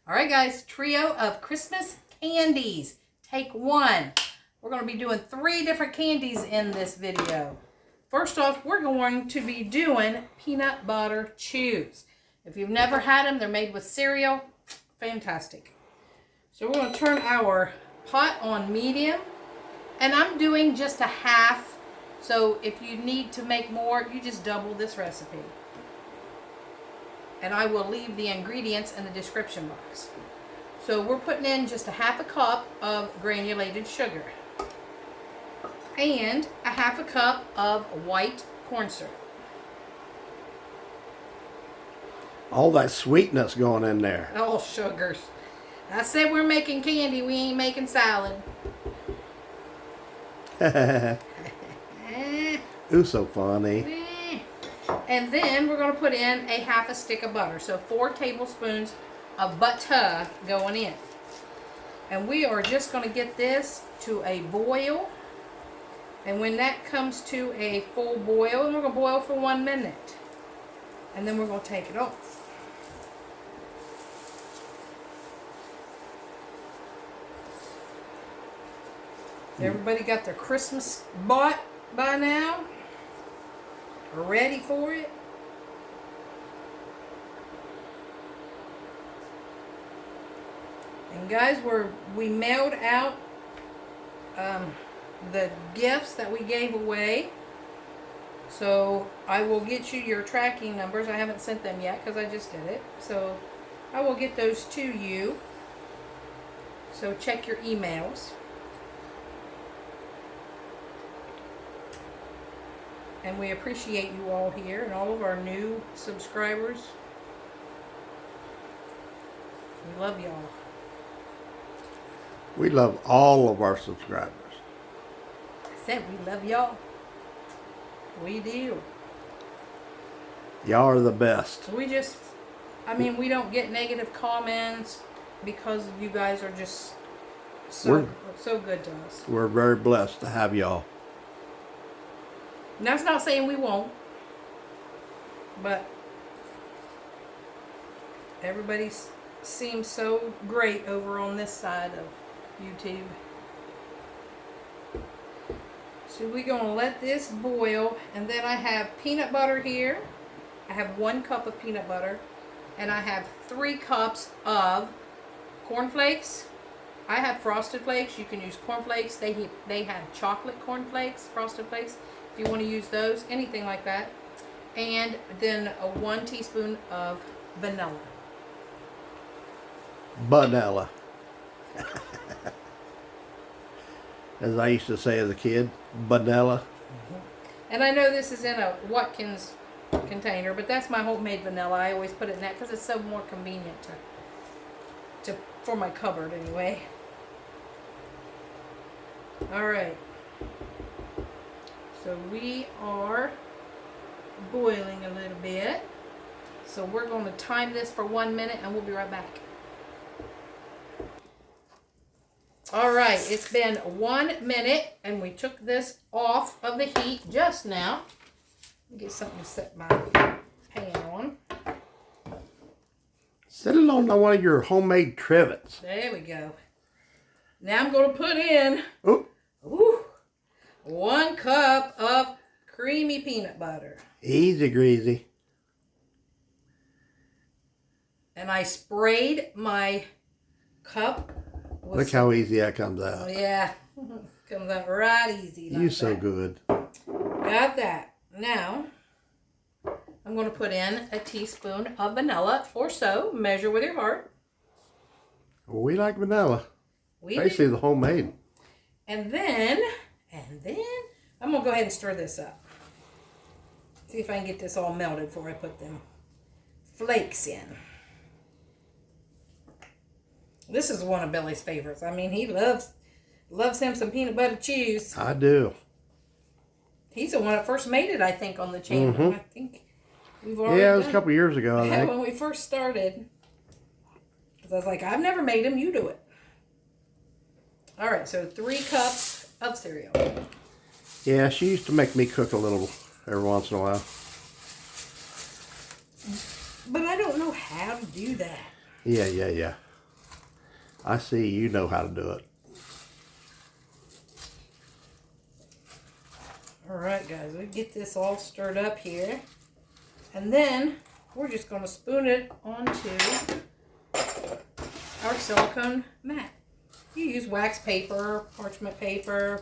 All right, guys, trio of Christmas candies. Take one. We're going to be doing 3 different candies in this video. First off, we're going to be doing peanut butter chews. If you've never had them, they're made with cereal. Fantastic. So we're going to turn our pot on medium. And I'm doing just a half. So if you need to make more, you just double this recipe. And I will leave the ingredients in the description box. So we're putting in just a half a cup of granulated sugar. And a half a cup of white corn syrup. All that sweetness going in there. Oh, sugars. I said we're making candy, we ain't making salad. Ooh, so funny. And then we're going to put in a half a stick of butter. So 4 tablespoons of butter going in. And we are just going to get this to a boil. And when that comes to a full boil, and we're going to boil for 1 minute. And then we're going to take it off. Everybody got their Christmas bought by now? Ready for it? And guys, we mailed out the gifts that we gave away. So I will get you your tracking numbers. I haven't sent them yet because I just did it. So I will get those to you. So check your emails. And we appreciate you all here and all of our new subscribers. We love y'all. We love all of our subscribers. I said we love y'all. We do. Y'all are the best. We just, we don't get negative comments because you guys are just so good to us. We're very blessed to have y'all. And that's not saying we won't, but everybody seems so great over on this side of YouTube. So we're going to let this boil, and then I have peanut butter here. I have 1 cup of peanut butter, and I have 3 cups of cornflakes. I have frosted flakes. You can use cornflakes. They have chocolate cornflakes, frosted flakes. If you want to use those, anything like that. And then a 1 teaspoon of vanilla. Vanilla. As I used to say as a kid, vanilla. And I know this is in a Watkins container, but that's my homemade vanilla. I always put it in that because it's so more convenient for my cupboard anyway. All right. So we are boiling a little bit. So we're going to time this for 1 minute and we'll be right back. All right, it's been 1 minute and we took this off of the heat just now. Let me get something to set my pan on. Set it on one of your homemade trivets. There we go. Now I'm going to put in 1 cup of creamy peanut butter. Easy greasy. And I sprayed my cup. Look how easy that comes out. Oh, yeah. Comes out right easy. Like You're so good. Got that. Now, I'm going to put in a teaspoon of vanilla or so. Measure with your heart. Well, we like vanilla. Especially the homemade. And then I'm going to go ahead and stir this up. See if I can get this all melted before I put them flakes in. This is one of Billy's favorites. He loves him some peanut butter chews. I do. He's the one that first made it, I think, on the channel. Mm-hmm. I think we've already it was a couple years ago, I think. When we first started. Because I was like, I've never made them, you do it. All right, so 3 cups of cereal. Yeah, she used to make me cook a little every once in a while. But I don't know how to do that. Yeah. I see you know how to do it. All right, guys, we get this all stirred up here. And then we're just going to spoon it onto our silicone mat. You use wax paper, parchment paper,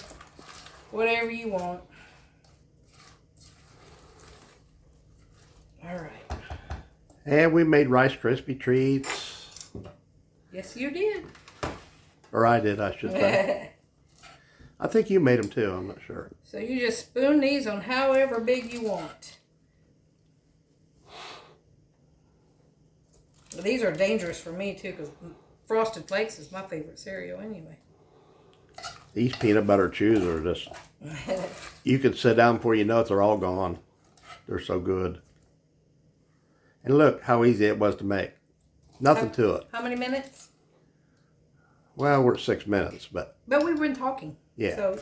whatever you want. All right. And we made Rice Krispie treats. Yes, you did. Or I did, I should say. I think you made them too, I'm not sure. So you just spoon these on however big you want. Well, these are dangerous for me too, because Frosted Flakes is my favorite cereal anyway. These peanut butter chews are just, you could sit down before you know it, they're all gone. They're so good. And look how easy it was to make. Nothing to it. How many minutes? Well, we're at 6 minutes, but we've been talking. Yeah. So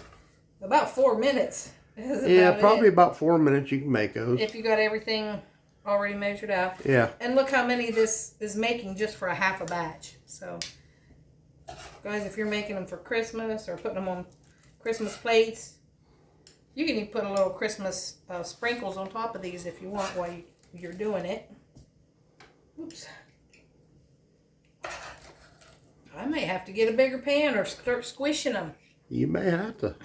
about 4 minutes. Yeah, probably about 4 minutes you can make those. If you got everything already measured out. Yeah. And look how many this is making just for a half a batch. So, guys, if you're making them for Christmas or putting them on Christmas plates, you can even put a little Christmas sprinkles on top of these if you want while you're doing it. Oops. I may have to get a bigger pan or start squishing them. You may have to.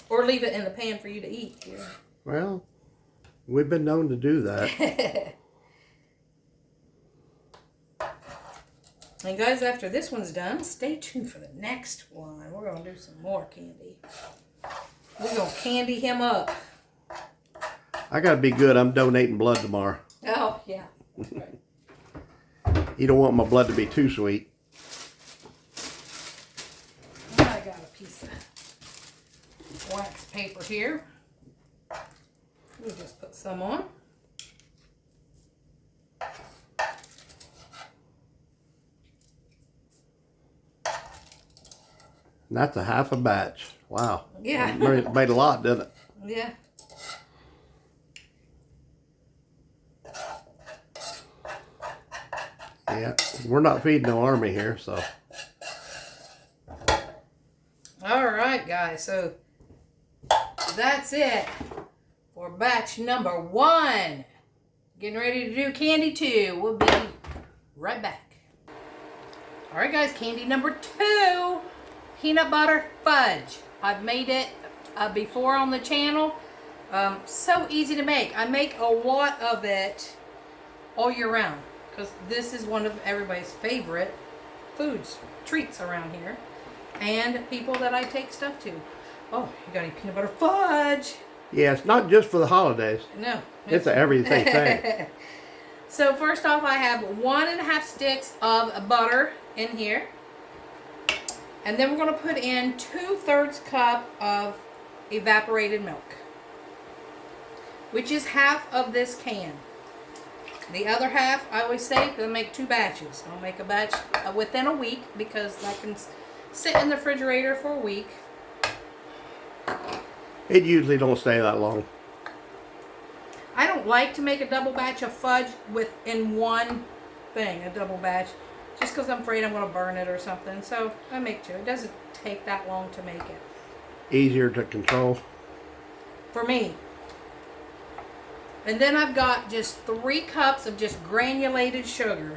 Or leave it in the pan for you to eat. Yeah. Well, we've been known to do that. And guys, after this one's done, stay tuned for the next one. We're going to do some more candy. We're going to candy him up. I got to be good. I'm donating blood tomorrow. Oh, yeah. That's right. You don't want my blood to be too sweet. I got a piece of wax paper here. We'll just put some on. And that's a half a batch. Wow. Yeah. It made a lot, didn't it? Yeah. Yeah. We're not feeding no army here, so. All right, guys. So that's it for batch number 1. Getting ready to do candy 2. We'll be right back. All right, guys. Candy number 2. Peanut butter fudge. I've made it before on the channel. So easy to make. I make a lot of it all year round because this is one of everybody's favorite foods, treats around here, and people that I take stuff to. Oh, you got any peanut butter fudge? Yeah, it's not just for the holidays. No. It's an everything thing. So first off, I have 1.5 sticks of butter in here. And then we're going to put in 2/3 cup of evaporated milk, which is half of this can. The other half, I always say, we'll make 2 batches. I'll make a batch within a week because that can sit in the refrigerator for a week. It usually don't stay that long. I don't like to make a double batch of fudge in one thing, a double batch. Just because I'm afraid I'm going to burn it or something. So I make 2. It doesn't take that long to make it. Easier to control. For me. And then I've got just 3 cups of just granulated sugar.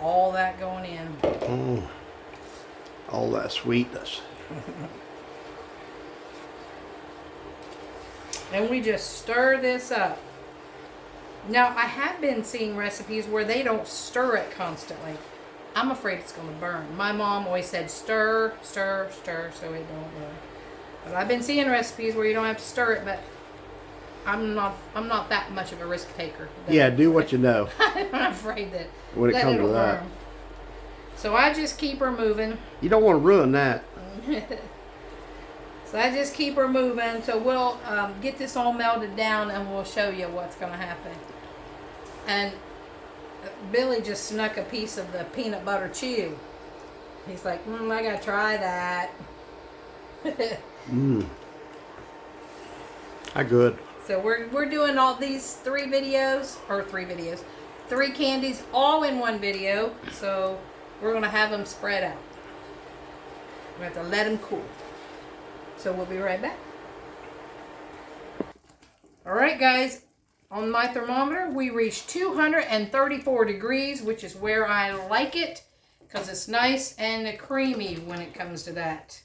All that going in. All that sweetness. And we just stir this up. Now, I have been seeing recipes where they don't stir it constantly. I'm afraid it's going to burn. My mom always said stir, stir, stir, so it don't burn. But I've been seeing recipes where you don't have to stir it, but I'm not that much of a risk taker. Yeah, do what you know. I'm afraid that when it comes to that. Burn. So I just keep her moving. You don't want to ruin that. So I just keep her moving. So we'll get this all melted down and we'll show you what's going to happen. And Billy just snuck a piece of the peanut butter chew. He's like, I got to try that. How good. So we're doing all these 3 candies all in one video. So we're going to have them spread out. We have to let them cool. So we'll be right back. All right, guys. On my thermometer, we reached 234 degrees, which is where I like it because it's nice and creamy when it comes to that.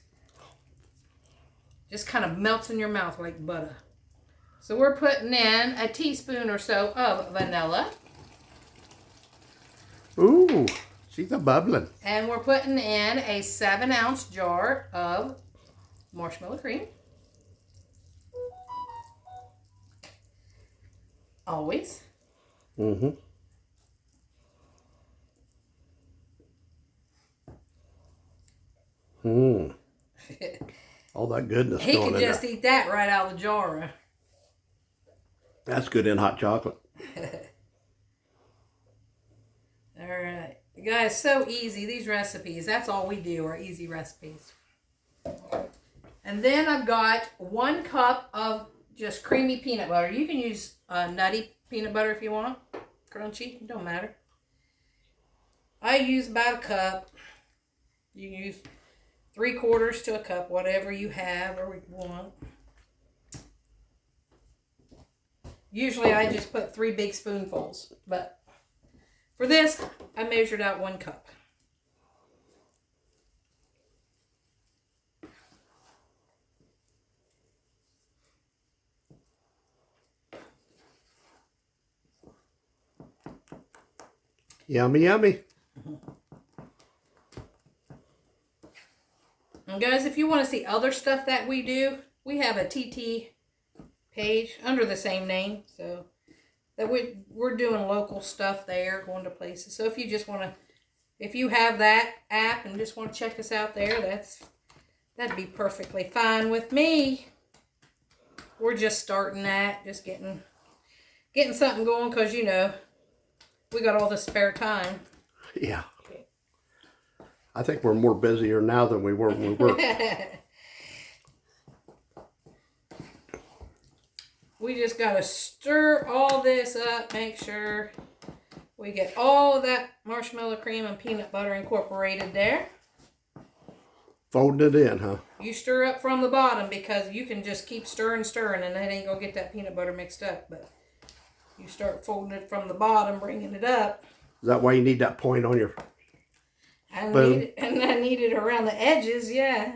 Just kind of melts in your mouth like butter. So we're putting in a teaspoon or so of vanilla. Ooh, she's a bubbling. And we're putting in a 7-ounce jar of marshmallow cream. Always. Mm-hmm. Mm. All that goodness He going could in just there. eat that right out of the jar. That's good in hot chocolate. All right. Guys, so easy. These recipes, that's all we do are easy recipes. And then I've got 1 cup of just creamy peanut butter. You can use nutty peanut butter if you want. Crunchy, don't matter. I use about a cup. You can use 3/4 to a cup, whatever you have or want. Usually I just put 3 big spoonfuls, but for this, I measured out 1 cup. Yummy, yummy. And guys, if you want to see other stuff that we do, we have a TT page under the same name. So that we're doing local stuff there, going to places. So if you just want to, if you have that app and just want to check us out there, that'd be perfectly fine with me. We're just starting that, just getting something going because, you know, we got all the spare time. Yeah. I think we're more busier now than we were when we worked. We just got to stir all this up, make sure we get all of that marshmallow cream and peanut butter incorporated there. Folding it in, huh? You stir up from the bottom because you can just keep stirring and that ain't going to get that peanut butter mixed up. But you start folding it from the bottom, bringing it up. Is that why you need that point on your I need it around the edges, yeah.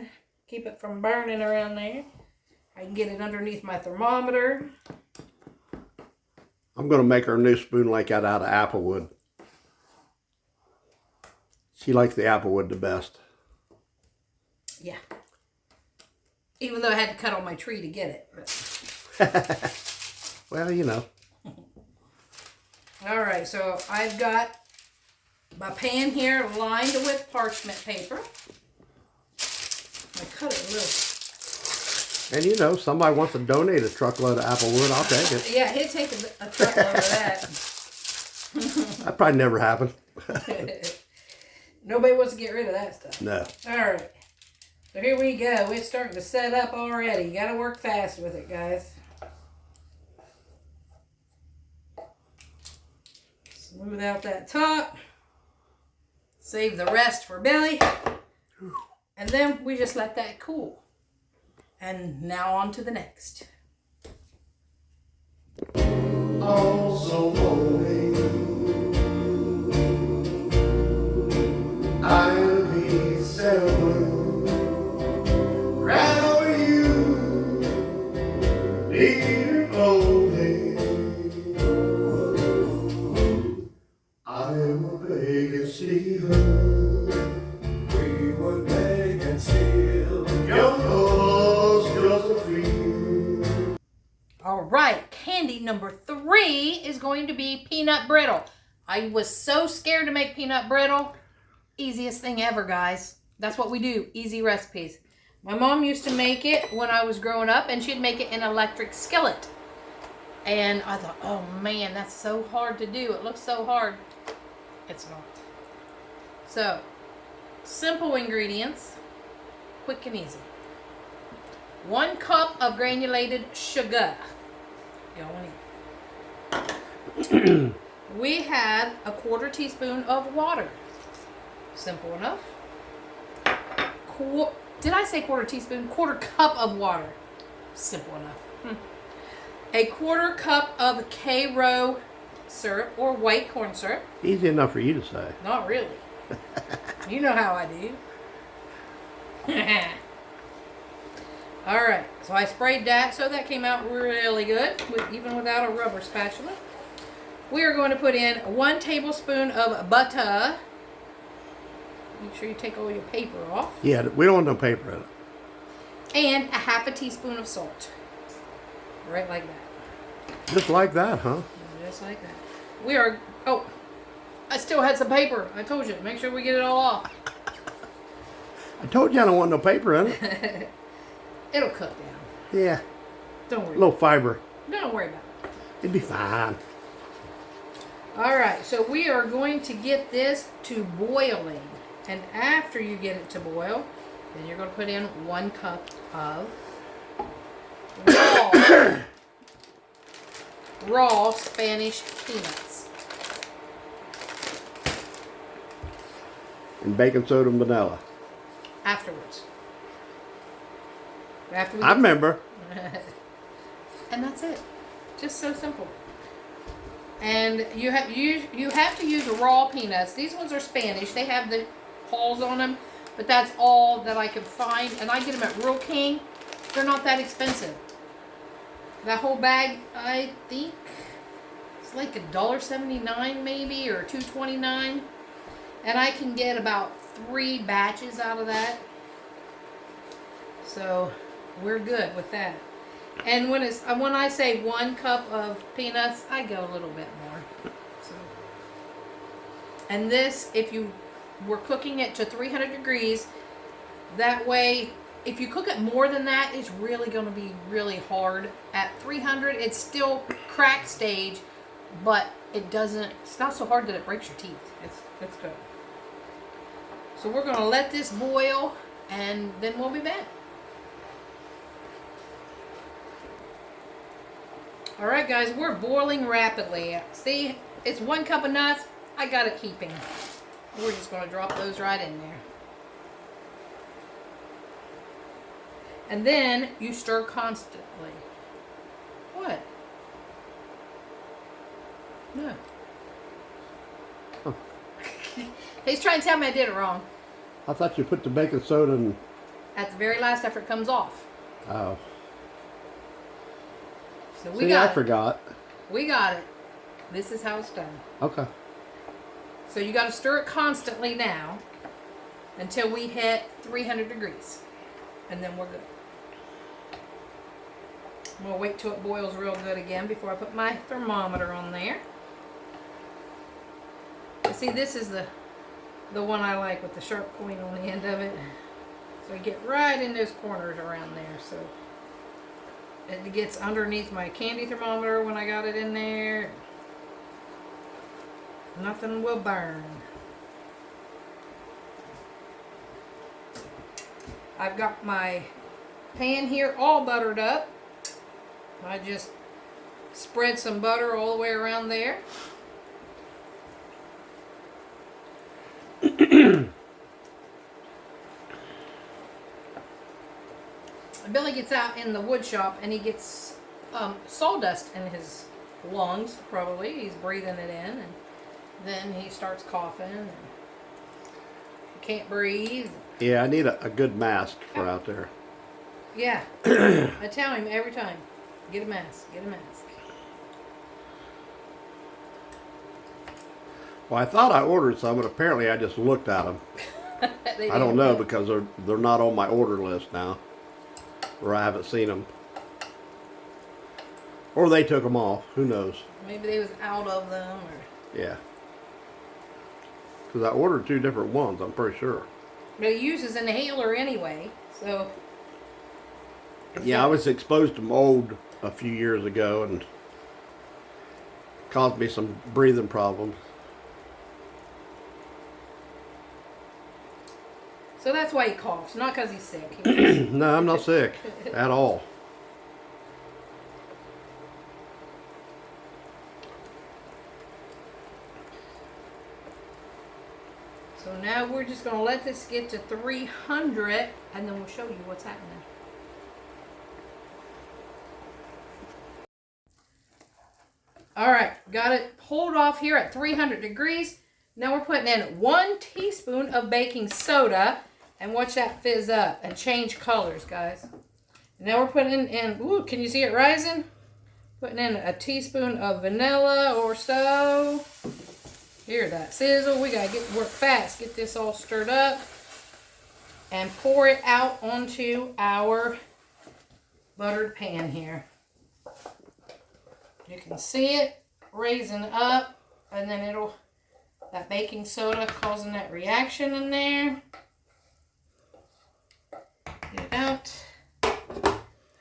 Keep it from burning around there. I can get it underneath my thermometer. I'm going to make her a new spoon like that out of applewood. She likes the applewood the best. Yeah. Even though I had to cut on my tree to get it. Well, you know. All right, so I've got my pan here lined with parchment paper. I cut it a little. And you know, somebody wants to donate a truckload of applewood, I'll take it. Yeah, he'd take a truckload of that. That probably never happened. Nobody wants to get rid of that stuff. No. All right. So here we go. It's starting to set up already. You got to work fast with it, guys. Smooth out that top. Save the rest for Billy. And then we just let that cool. And now on to the next. Oh, so lonely. I'll be seven. Right over you, dear oldie. I'm a begging Stephen. We were begging still. Your love's just a few. All right, candy number 3 is going to be peanut brittle. I was so scared to make peanut brittle. Easiest thing ever, guys. That's what we do, easy recipes. My mom used to make it when I was growing up, and she'd make it in an electric skillet. And I thought, oh man, that's so hard to do. It looks so hard. It's not. So, simple ingredients, quick and easy. 1 cup of granulated sugar. We have a 1/4 teaspoon of water. Simple enough. Did I say quarter teaspoon? Quarter cup of water. Simple enough. A quarter cup of Karo syrup or white corn syrup. Easy enough for you to say. Not really. You know how I do. Alright, so I sprayed that, so that came out really good, even without a rubber spatula. We are going to put in 1 tablespoon of butter. Make sure you take all your paper off. Yeah, we don't want no paper in it. And a half a teaspoon of salt. Right like that. Just like that, huh? Just like that. We are, oh, I still had some paper. I told you, make sure we get it all off. I told you I don't want no paper in it. It'll cook down. Yeah. Don't worry. A little fiber. Don't worry about it. It'd be fine. Alright, so we are going to get this to boiling. And after you get it to boil, then you're going to put in 1 cup of raw Spanish peanuts. And baking soda and vanilla. Afterwards. After we I remember. And that's it. Just so simple. And you have to use raw peanuts. These ones are Spanish. They have the hulls on them, but that's all that I could find. And I get them at Rural King. They're not that expensive. That whole bag, I think, it's like $1.79 maybe, or $2.29. And I can get about 3 batches out of that. So we're good with that. And when I say 1 cup of peanuts, I go a little bit more. So. And this, if you were cooking it to 300 degrees, that way, if you cook it more than that, it's really going to be really hard. At 300, it's still crack stage, but it's not so hard that it breaks your teeth. It's good. So we're going to let this boil, and then we'll be back. Alright guys, we're boiling rapidly. See, it's 1 cup of nuts. I got it heaping. We're just going to drop those right in there. And then you stir constantly. What? No. Huh. He's trying to tell me I did it wrong. I thought you put the baking soda in. At the very last after it comes off. Oh. So I forgot. We got it. This is how it's done. Okay. So you got to stir it constantly now until we hit 300 degrees. And then we're good. I'm going to wait till it boils real good again before I put my thermometer on there. See, this is the one I like with the sharp point on the end of it. So I get right in those corners around there. So it gets underneath my candy thermometer when I got it in there. Nothing will burn. I've got my pan here all buttered up. I just spread some butter all the way around there. Billy gets out in the wood shop and he gets sawdust in his lungs, probably. He's breathing it in, and then he starts coughing and can't breathe. Yeah, I need a good mask for out there. Yeah. I tell him every time, get a mask, get a mask. Well, I thought I ordered some, but apparently I just looked at them. I don't know, because they're not on my order list now, or I haven't seen them, or they took them off. Who knows? Maybe they was out of them, or Yeah, because I ordered 2 different ones. I'm pretty sure. but he uses an inhaler anyway, so. Yeah, I was exposed to mold a few years ago and caused me some breathing problems. So that's why he coughs, not because he's sick. No, I'm not sick at all. So now we're just going to let this get to 300 and then we'll show you what's happening. All right, got it pulled off here at 300 degrees. Now we're putting in 1 teaspoon of baking soda and watch that fizz up and change colors, guys. And now we're putting in, ooh, can you see it rising? Putting in a teaspoon of vanilla or so. Hear that sizzle. We got to work fast. Get this all stirred up and pour it out onto our buttered pan here. You can see it raising up, and then that baking soda causing that reaction in there. Get it out.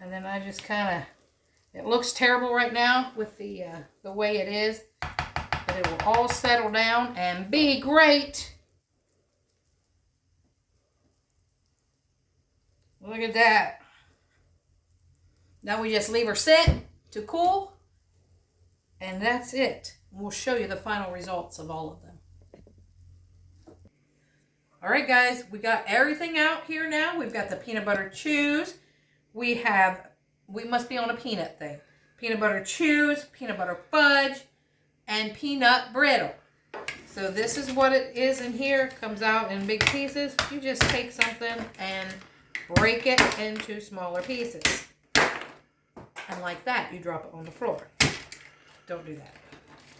And then I just kind of, it looks terrible right now with the way it is, but it will all settle down and be great. Look at that. Now we just leave her sit to cool, and that's it. We'll show you the final results of all of them. All right, guys, we got everything out here now. We've got the peanut butter chews. We must be on a peanut thing. Peanut butter chews, peanut butter fudge, and peanut brittle. So this is what it is in here. It comes out in big pieces. You just take something and break it into smaller pieces. And like that, you drop it on the floor. Don't do that.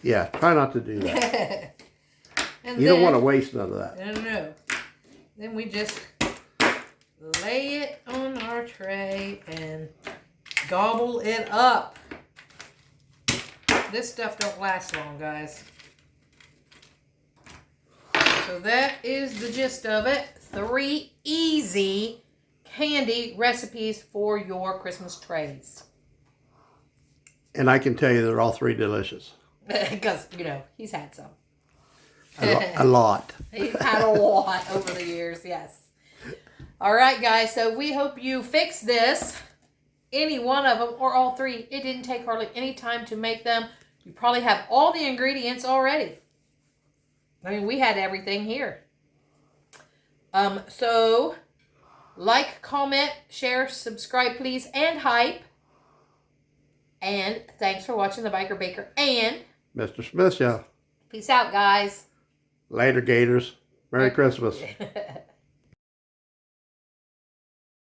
Yeah, try not to do that. And you don't want to waste none of that. No. Then we just lay it on our tray and gobble it up. This stuff don't last long, guys. So that is the gist of it. 3 easy candy recipes for your Christmas trays. And I can tell you they're all 3 delicious. Because, you know, he's had some. A lot. He's had a lot over the years, yes. All right, guys, so we hope you fix this. Any one of them or all 3. It didn't take hardly any time to make them. You probably have all the ingredients already. I mean, we had everything here. So, like, comment, share, subscribe, please, and hype. And thanks for watching The Biker Baker and Mr. Smith Show. Peace out, guys. Later, Gators. Merry Christmas.